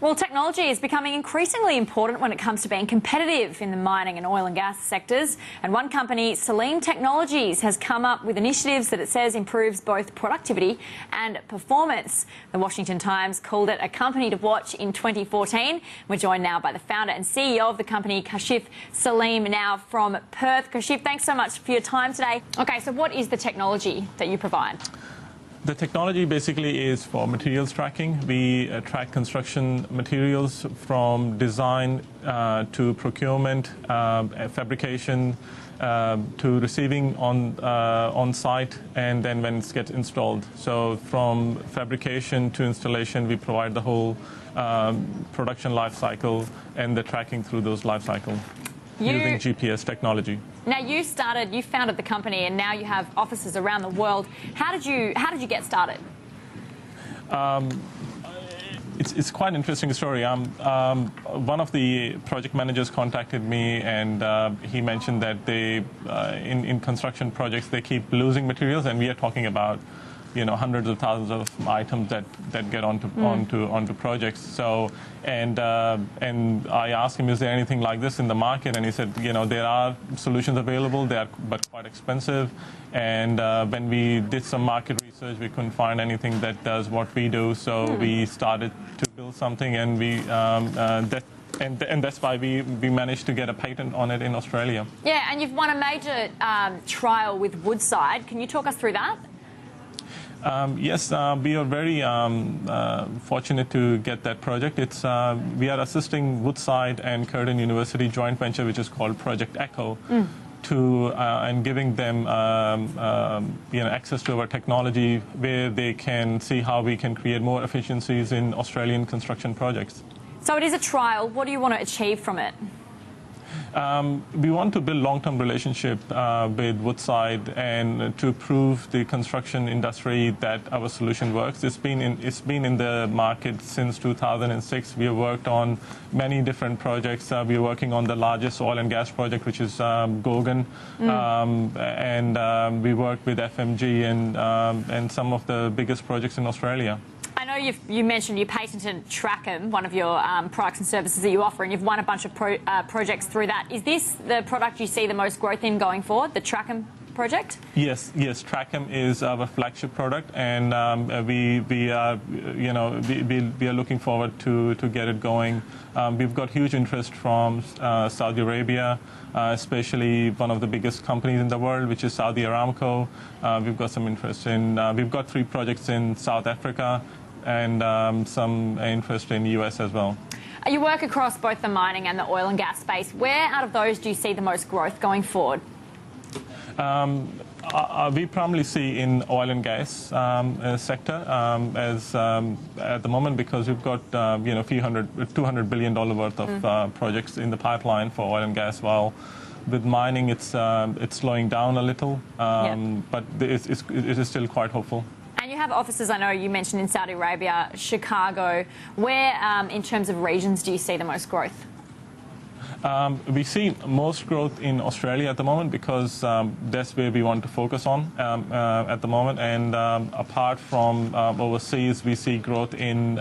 Well, technology is becoming increasingly important when it comes to being competitive in the mining and oil and gas sectors. And one company, Saleem Technologies, has come up with initiatives that it says improves both productivity and performance. The Washington Times called it a company to watch in 2014. We're joined now by the founder and CEO of the company, Kashif Saleem, now from Perth. Kashif, thanks so much for your time today. Okay, so what is the technology that you provide? The technology basically is for materials tracking. We track construction materials from design to procurement, fabrication, to receiving on site, and then when it gets installed. So from fabrication to installation, we provide the whole production life cycle and the tracking through those life cycle using GPS technology. Now you founded the company, and now you have offices around the world. How did you get started? It's quite an interesting story. One of the project managers contacted me, and he mentioned that they, in construction projects, they keep losing materials, and we are talking about, hundreds of thousands of items that get onto projects. So, and I asked him, is there anything like this in the market? And he said, there are solutions available. They are but quite expensive. And when we did some market research, we couldn't find anything that does what we do. So we started to build something, and that's why we managed to get a patent on it in Australia. Yeah, and you've won a major trial with Woodside. Can you talk us through that? Yes, we are very fortunate to get that project. We are assisting Woodside and Curtin University joint venture, which is called Project Echo, and giving them access to our technology, where they can see how we can create more efficiencies in Australian construction projects. So it is a trial. What do you want to achieve from it? We want to build long-term relationship with Woodside and to prove the construction industry that our solution works. It's been in the market since 2006. We have worked on many different projects. We are working on the largest oil and gas project, which is Gorgon, and we work with FMG and some of the biggest projects in Australia. I know you mentioned you patented Trackem, one of your products and services that you offer, and you've won a bunch of projects through that. Is this the product you see the most growth in going forward, the Trackem project? Yes. Trackem is our flagship product, and we are looking forward to get it going. We've got huge interest from Saudi Arabia, especially one of the biggest companies in the world, which is Saudi Aramco. We've got some interest in. We've got 3 projects in South Africa, and some interest in the US as well. You work across both the mining and the oil and gas space. Where out of those do you see the most growth going forward? We primarily see in oil and gas sector as at the moment, because we've got $200 billion worth of projects in the pipeline for oil and gas. While with mining, it's slowing down a little, but it is still quite hopeful. And you have offices, I know you mentioned, in Saudi Arabia, Chicago. Where, in terms of regions, do you see the most growth? We see most growth in Australia at the moment, because that's where we want to focus on at the moment. And apart from overseas, we see growth in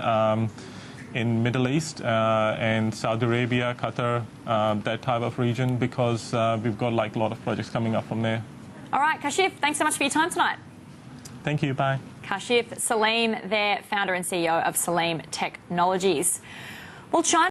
Middle East and Saudi Arabia, Qatar, that type of region, because we've got a lot of projects coming up from there. All right, Kashif, thanks so much for your time tonight. Thank you. Bye. Kashif Saleem, their founder and CEO of Saleem Technologies. Well, China